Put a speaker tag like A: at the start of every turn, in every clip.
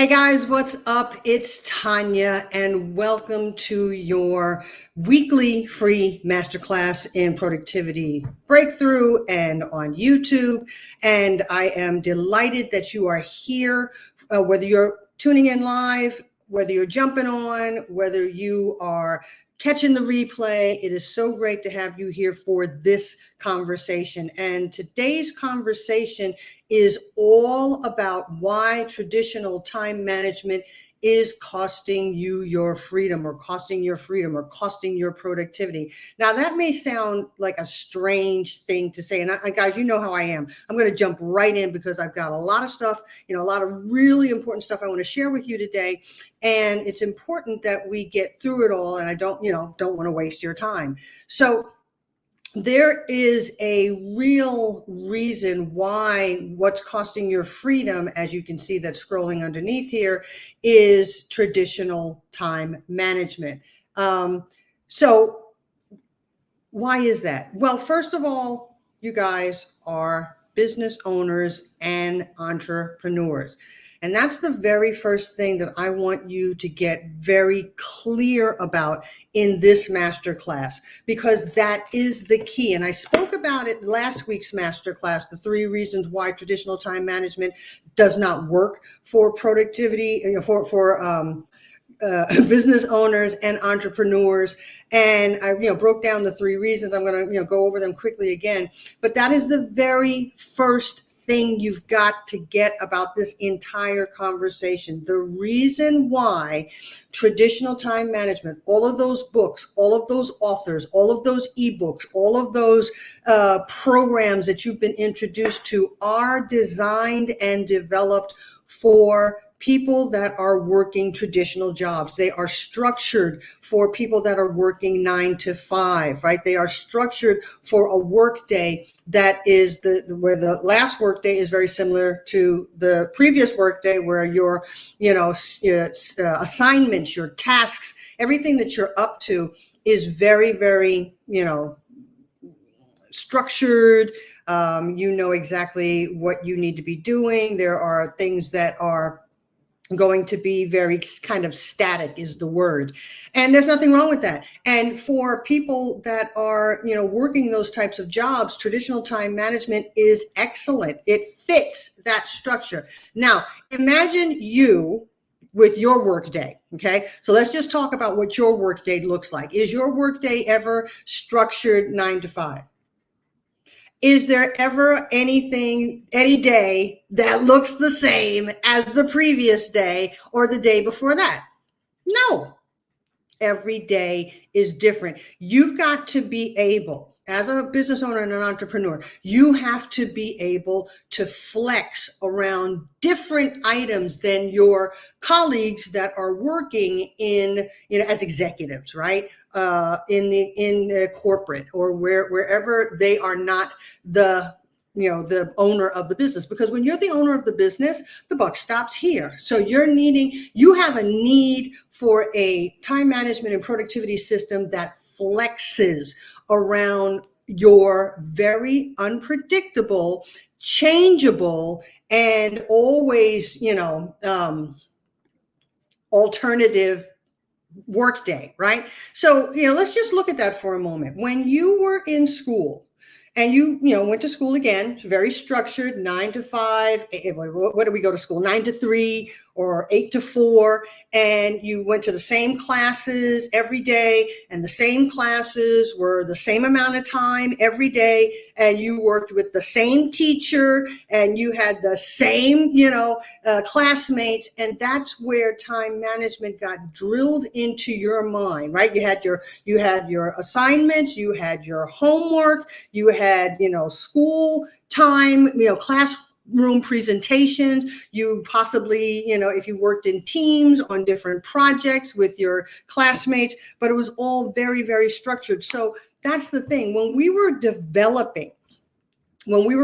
A: Hey guys, what's up? It's Tanya, and welcome to your weekly free masterclass in productivity breakthrough and on YouTube. And I am delighted that you are here, whether you're tuning in live, whether you're jumping on, whether you are catching the replay. It is so great to have you here for this conversation. And today's conversation is all about why traditional time management is costing you your freedom or costing your productivity. Now, that may sound like a strange thing to say. And guys, you know how I am. I'm going to jump right in because I've got a lot of stuff, a lot of really important stuff I want to share with you today. And it's important that we get through it all. And I don't want to waste your time. So there is a real reason why what's costing your freedom, as you can see that scrolling underneath here, is traditional time management. So why is that? Well, first of all, you guys are business owners and entrepreneurs. And that's the very first thing that I want you to get very clear about in this masterclass, because that is the key. And I spoke about it last week's masterclass, the 3 reasons why traditional time management does not work for productivity, for business owners and entrepreneurs. And I broke down the 3 reasons. I'm going to go over them quickly again. But that is the very first thing you've got to get about this entire conversation. The reason why traditional time management, all of those books, all of those authors, all of those ebooks, all of those programs that you've been introduced to are designed and developed for people that are working traditional jobs. They are structured for people that are working 9 to 5, right? They are structured for a workday that is where the last workday is very similar to the previous workday, where your, assignments, your tasks, everything that you're up to is very, very, structured. You know exactly what you need to be doing. There are things that are going to be very kind of static is the word. And there's nothing wrong with that. And for people that are, working those types of jobs, traditional time management is excellent. It fits that structure. Now, imagine you with your workday. Okay. So let's just talk about what your workday looks like. Is your workday ever structured 9 to 5? Is there ever any day that looks the same as the previous day or the day before that? No. Every day is different. You've got to be able, as a business owner and an entrepreneur, you have to be able to flex around different items than your colleagues that are working in, as executives, right? In the corporate or wherever they are not the owner of the business. Because when you're the owner of the business, the buck stops here. So you have a need for a time management and productivity system that flexes around your very unpredictable, changeable, and always, alternative workday, right? So, let's just look at that for a moment. When you were in school, and you went to school again, very structured, 9 to 5. What do we go to school? 9 to 3 or 8 to 4. And you went to the same classes every day, and the same classes were the same amount of time every day. And you worked with the same teacher, and you had the same, classmates. And that's where time management got drilled into your mind, right? You had your assignments, you had your homework, you had, school time, classroom presentations. You possibly, if you worked in teams on different projects with your classmates, but it was all very, very structured. So that's the thing. When we were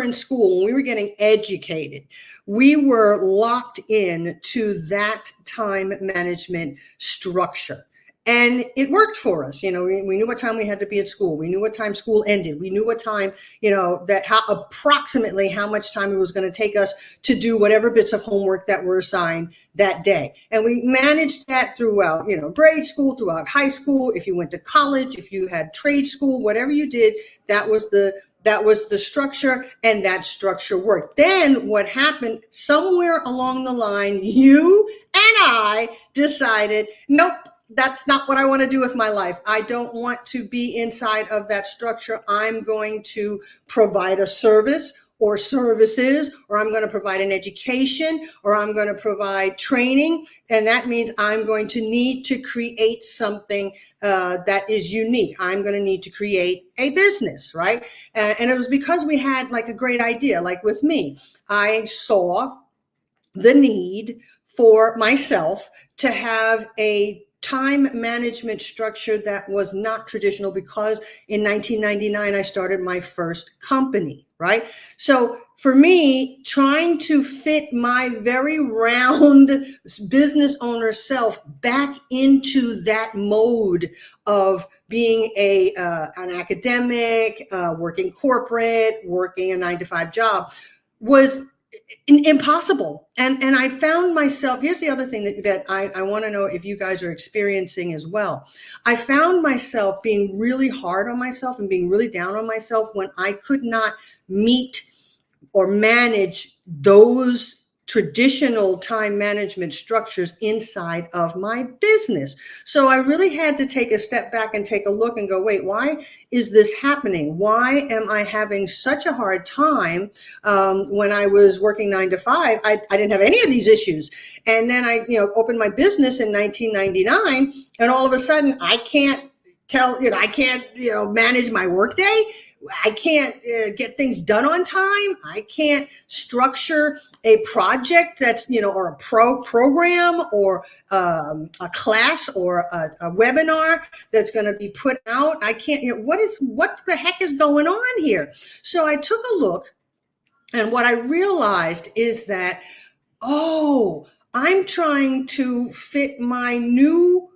A: in school, when we were getting educated, we were locked in to that time management structure. And it worked for us. We knew what time we had to be at school. We knew what time school ended. We knew what time, that approximately how much time it was going to take us to do whatever bits of homework that were assigned that day. And we managed that throughout, grade school, throughout high school. If you went to college, if you had trade school, whatever you did, that was the structure, and that structure worked. Then what happened somewhere along the line, you and I decided, nope, that's not what I want to do with my life. I don't want to be inside of that structure. I'm going to provide a service or services, or I'm going to provide an education, or I'm going to provide training. And that means I'm going to need to create something that is unique. I'm going to need to create a business, right? And it was because we had like a great idea. Like with me, I saw the need for myself to have a time management structure that was not traditional, because in 1999, I started my first company, right? So for me, trying to fit my very round business owner self back into that mode of being an academic, working corporate, working a 9-to-5 job was impossible. And I found myself, here's the other thing that I want to know if you guys are experiencing as well. I found myself being really hard on myself and being really down on myself when I could not meet or manage those traditional time management structures inside of my business. So I really had to take a step back and take a look and go, wait, why is this happening? Why am I having such a hard time? When I was working 9-to-5, I didn't have any of these issues. And then I, opened my business in 1999, and all of a sudden I can't manage my workday. I can't get things done on time. I can't structure a project that's, or a program or a class or a webinar that's going to be put out. I can't, what the heck is going on here? So I took a look, and what I realized is that, I'm trying to fit my new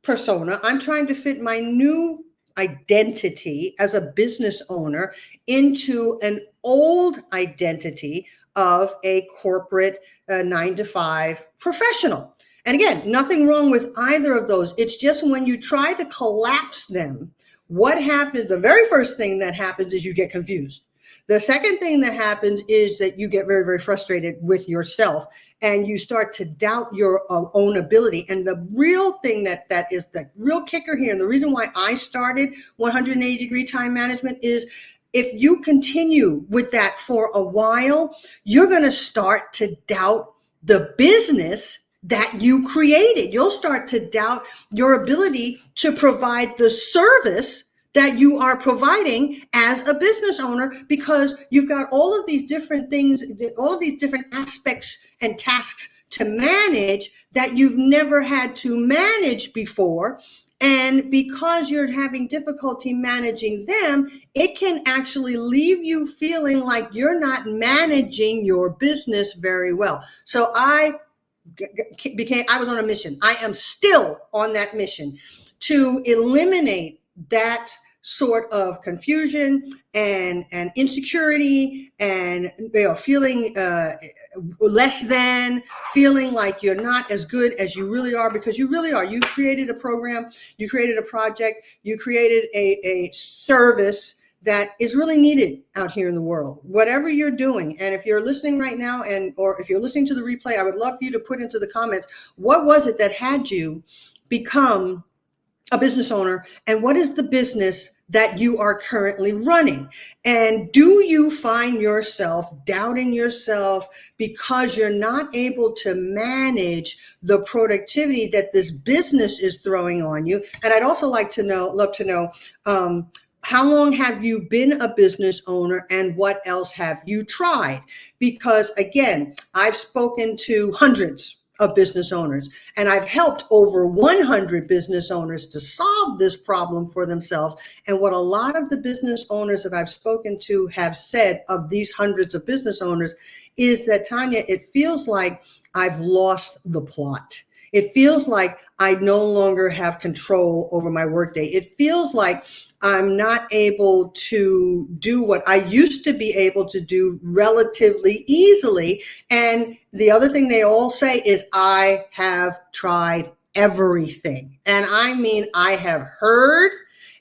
A: persona. I'm trying to fit my new identity as a business owner into an old identity of a corporate 9-to-5 professional. And again, nothing wrong with either of those. It's just when you try to collapse them, what happens? The very first thing that happens is you get confused. The second thing that happens is that you get very, very frustrated with yourself, and you start to doubt your own ability. And the real thing that is the real kicker here, and the reason why I started 180-degree time management, is if you continue with that for a while, you're going to start to doubt the business that you created. You'll start to doubt your ability to provide the service that you are providing as a business owner, because you've got all of these different things, all of these different aspects and tasks to manage that you've never had to manage before. And because you're having difficulty managing them, it can actually leave you feeling like you're not managing your business very well. So I was on a mission. I am still on that mission to eliminate that sort of confusion and insecurity and feeling less than, feeling like you're not as good as you really are, because you really are. You created a program, you created a project, you created a service that is really needed out here in the world, whatever you're doing. And if you're listening right now, or if you're listening to the replay, I would love for you to put into the comments, what was it that had you become a business owner, and what is the business that you are currently running? And do you find yourself doubting yourself because you're not able to manage the productivity that this business is throwing on you? And I'd also love to know, how long have you been a business owner, and what else have you tried? Because again, I've spoken to hundreds of business owners, and I've helped over 100 business owners to solve this problem for themselves. And what a lot of the business owners that I've spoken to have said of these hundreds of business owners is that, Tanya, it feels like I've lost the plot. It feels like I no longer have control over my workday. It feels like I'm not able to do what I used to be able to do relatively easily. And the other thing they all say is, I have tried everything. And I mean, I have heard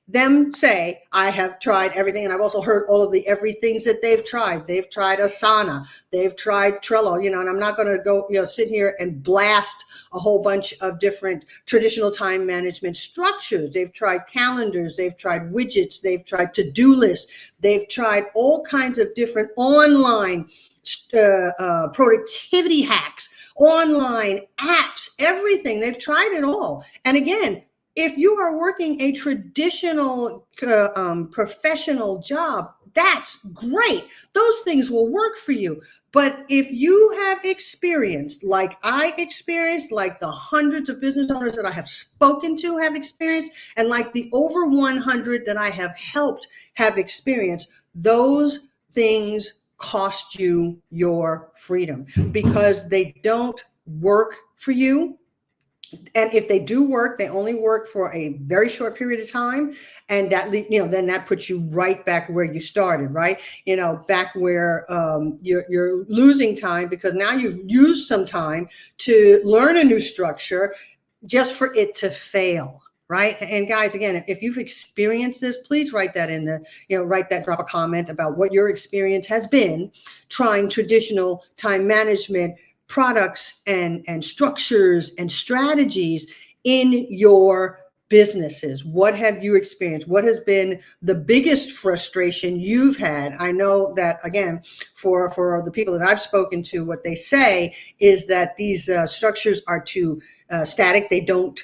A: them say, I have tried everything. And I've also heard all of the everythings that they've tried. They've tried Asana, they've tried Trello, and I'm not going to go, sit here and blast a whole bunch of different traditional time management structures. They've tried calendars, they've tried widgets, they've tried to-do lists, they've tried all kinds of different online productivity hacks, online apps, everything. They've tried it all. And again, if you are working a traditional professional job, that's great. Those things will work for you. But if you have experienced, like I experienced, like the hundreds of business owners that I have spoken to have experienced, and like the over 100 that I have helped have experienced, those things cost you your freedom because they don't work for you. And if they do work, they only work for a very short period of time. And that, then that puts you right back where you started, right? Back where you're losing time because now you've used some time to learn a new structure just for it to fail. Right. And guys, again, if you've experienced this, please write that in drop a comment about what your experience has been trying traditional time management products and structures and strategies in your businesses. What have you experienced? What has been the biggest frustration you've had? I know that, again, for the people that I've spoken to, what they say is that these structures are too static. They don't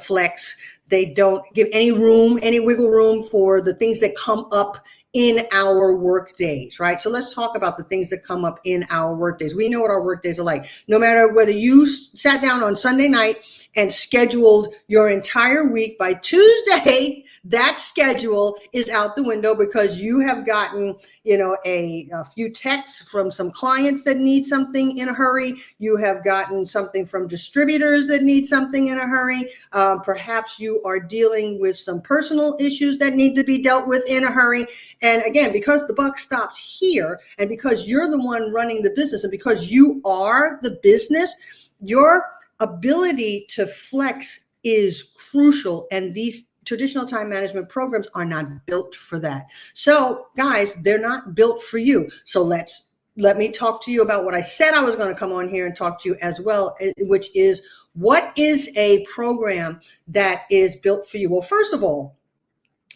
A: flex. They don't give any wiggle room for the things that come up in our work days, right? So let's talk about the things that come up in our work days. We know what our work days are like. No matter whether you sat down on Sunday night and scheduled your entire week, by Tuesday, that schedule is out the window because you have gotten, a few texts from some clients that need something in a hurry. You have gotten something from distributors that need something in a hurry. Perhaps you are dealing with some personal issues that need to be dealt with in a hurry. And again, because the buck stops here and because you're the one running the business and because you are the business, your ability to flex is crucial. And these traditional time management programs are not built for that. So guys, they're not built for you. So let me talk to you about what I said I was going to come on here and talk to you as well, which is, what is a program that is built for you? Well, first of all,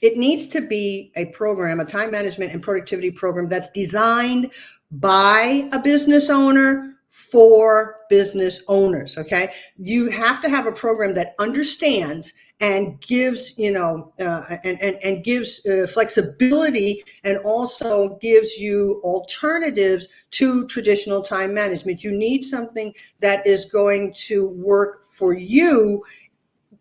A: it needs to be a program, a time management and productivity program that's designed by a business owner for business owners. Okay. You have to have a program that understands and gives, and gives flexibility and also gives you alternatives to traditional time management. You need something that is going to work for you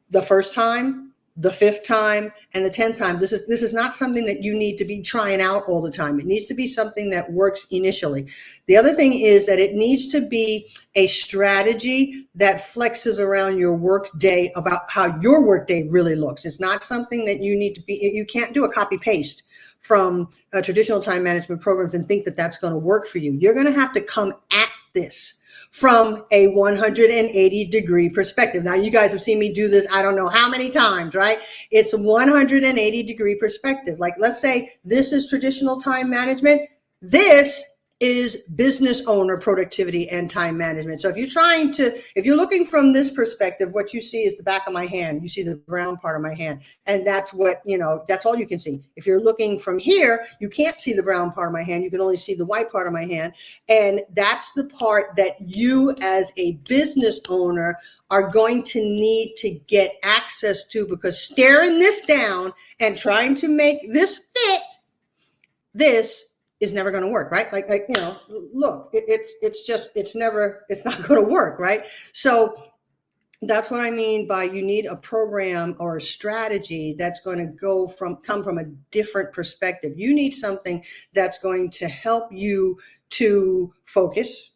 A: the first time, the fifth time, and the 10th time. This is not something that you need to be trying out all the time. It needs to be something that works initially. The other thing is that it needs to be a strategy that flexes around your work day about how your work day really looks. It's not something that you can't do a copy paste from traditional time management programs and think that that's going to work for you. You're going to have to come at this from a 180-degree perspective. Now, you guys have seen me do this, I don't know how many times, right? It's a 180-degree perspective. Like, let's say this is traditional time management. This is business owner productivity and time management. So if you're looking from this perspective, what you see is the back of my hand. You see the brown part of my hand. And that's that's all you can see. If you're looking from here, you can't see the brown part of my hand. You can only see the white part of my hand. And that's the part that you as a business owner are going to need to get access to, because staring this down and trying to make this fit, this is never going to work, right? Look, it's not going to work, right? So that's what I mean by you need a program or a strategy that's going to come from a different perspective. You need something that's going to help you to focus.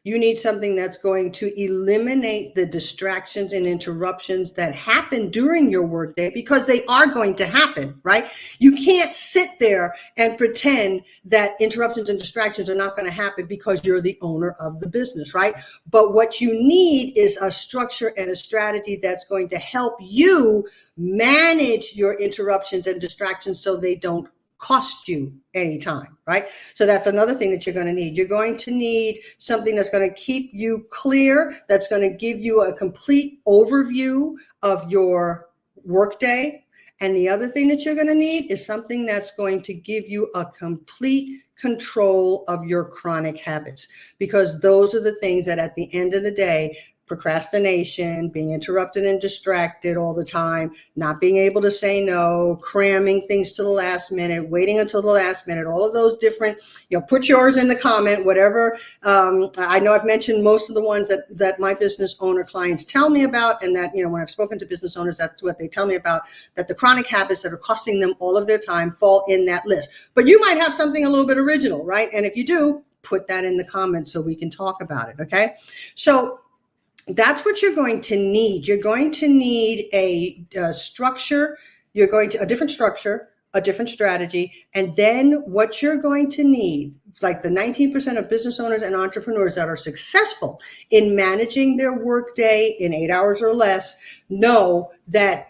A: You need something that's going to eliminate the distractions and interruptions that happen during your workday, because they are going to happen, right? You can't sit there and pretend that interruptions and distractions are not going to happen because you're the owner of the business, right? But what you need is a structure and a strategy that's going to help you manage your interruptions and distractions so they don't cost you any time, right? So that's another thing that you're going to need. You're going to need something that's going to keep you clear, that's going to give you a complete overview of your workday. And the other thing that you're going to need is something that's going to give you a complete control of your chronic habits, because those are the things that at the end of the day, procrastination, being interrupted and distracted all the time, not being able to say no, cramming things to the last minute, waiting until the last minute, all of those different, put yours in the comment, whatever. I know I've mentioned most of the ones that my business owner clients tell me about, and that, when I've spoken to business owners, that's what they tell me about, that the chronic habits that are costing them all of their time fall in that list. But you might have something a little bit original, right? And if you do, put that in the comments so we can talk about it, okay? So that's what you're going to need. You're going to need a structure. You're going to a different structure, a different strategy. And then what you're going to need, like the 19% of business owners and entrepreneurs that are successful in managing their workday in 8 hours or less, know that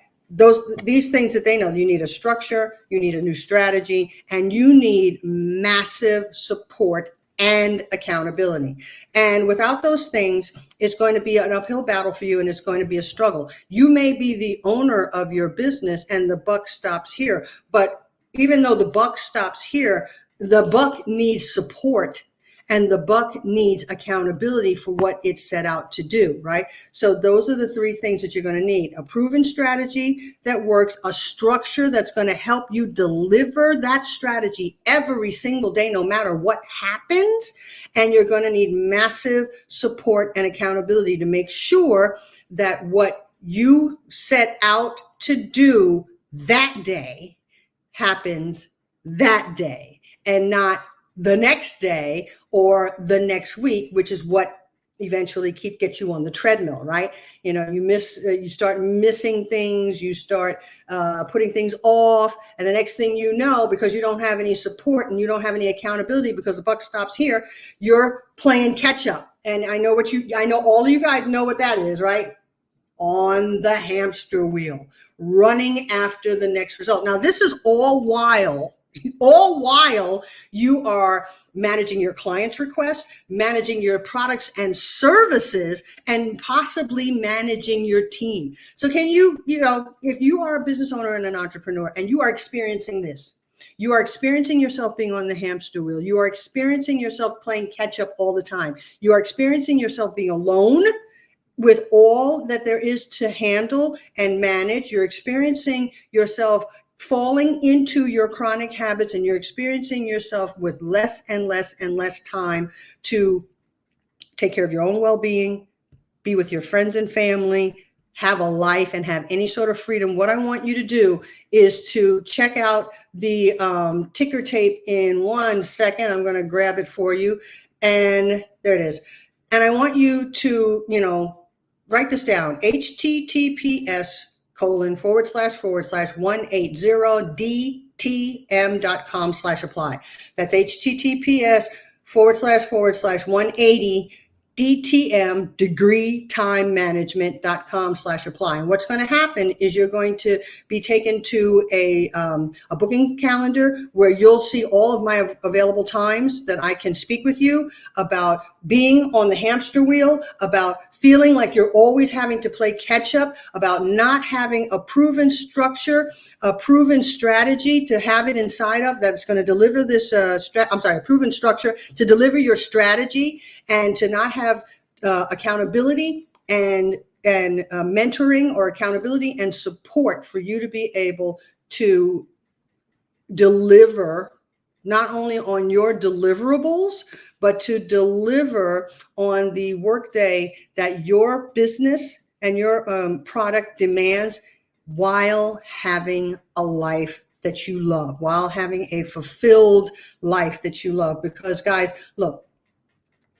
A: these things that they know, you need a structure, you need a new strategy, and you need massive support and accountability. And without those things, it's going to be an uphill battle for you, and it's going to be a struggle. You may be the owner of your business and the buck stops here, but even though the buck stops here, the buck needs support and the buck needs accountability for what it's set out to do, right? So those are the three things that you're going to need: a proven strategy that works, a structure that's going to help you deliver that strategy every single day, no matter what happens. And you're going to need massive support and accountability to make sure that what you set out to do that day happens that day and not the next day or the next week, which is what eventually gets you on the treadmill, right? You start missing things, you start putting things off, and the next thing you know, because you don't have any support and you don't have any accountability because the buck stops here, you're playing catch up. And I know all of you guys know what that is, right? On the hamster wheel, running after the next result. Now, this is all while you are managing your clients' requests, managing your products and services, and possibly managing your team. So can if you are a business owner and an entrepreneur and you are experiencing this, you are experiencing yourself being on the hamster wheel, you are experiencing yourself playing catch up all the time, you are experiencing yourself being alone with all that there is to handle and manage, you're experiencing yourself falling into your chronic habits, and you're experiencing yourself with less and less and less time to take care of your own well-being, be with your friends and family, have a life, and have any sort of freedom. What I want you to do is to check out the ticker tape in 1 second. I'm going to grab it for you. And there it is. And I want you to, write this down: https://180dtm.com/apply. That's https://180 DTM degreetimemanagement.com/apply. And what's going to happen is you're going to be taken to a booking calendar where you'll see all of my available times that I can speak with you about being on the hamster wheel, about feeling like you're always having to play catch up, about not having a proven structure, a proven strategy to have it inside of that's going to deliver this, a proven structure to deliver your strategy, and to not have accountability and mentoring or accountability and support for you to be able to deliver not only on your deliverables, but to deliver on the workday that your business and your product demands, while having a life that you love, while having a fulfilled life that you love. Because guys, look,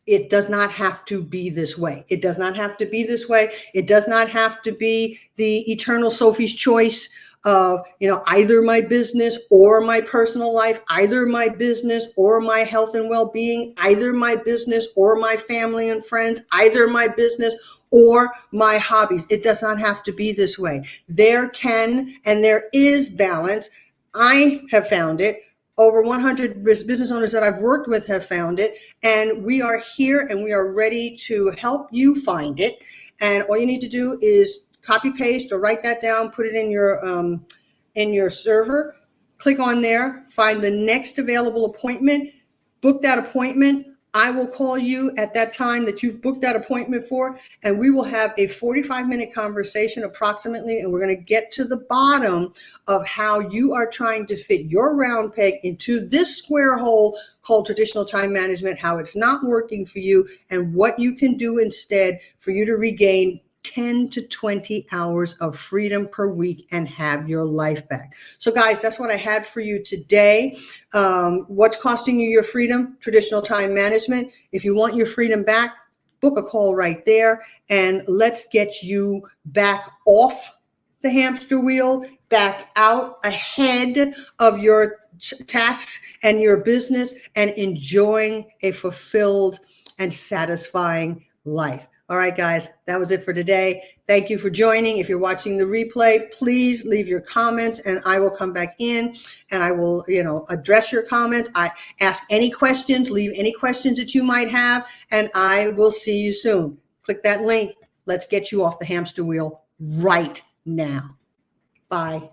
A: it does not have to be this way. It does not have to be this way. It does not have to be the eternal Sophie's choice of, either my business or my personal life, either my business or my health and well-being, either my business or my family and friends, either my business or my hobbies. It does not have to be this way. There can and there is balance. I have found it. Over 100 business owners that I've worked with have found it, and we are here and we are ready to help you find it. And all you need to do is copy paste or write that down, put it in your server, click on there, find the next available appointment, book that appointment. I will call you at that time that you've booked that appointment for, and we will have a 45-minute conversation approximately, and we're going to get to the bottom of how you are trying to fit your round peg into this square hole called traditional time management, how it's not working for you, and what you can do instead for you to regain 10 to 20 hours of freedom per week and have your life back. So guys, that's what I had for you today. What's costing you your freedom? Traditional time management. If you want your freedom back, book a call right there and let's get you back off the hamster wheel, back out ahead of your tasks and your business and enjoying a fulfilled and satisfying life. All right, guys, that was it for today. Thank you for joining. If you're watching the replay, please leave your comments and I will come back in and I will, address your comments. I ask any questions, leave any questions that you might have, and I will see you soon. Click that link. Let's get you off the hamster wheel right now. Bye.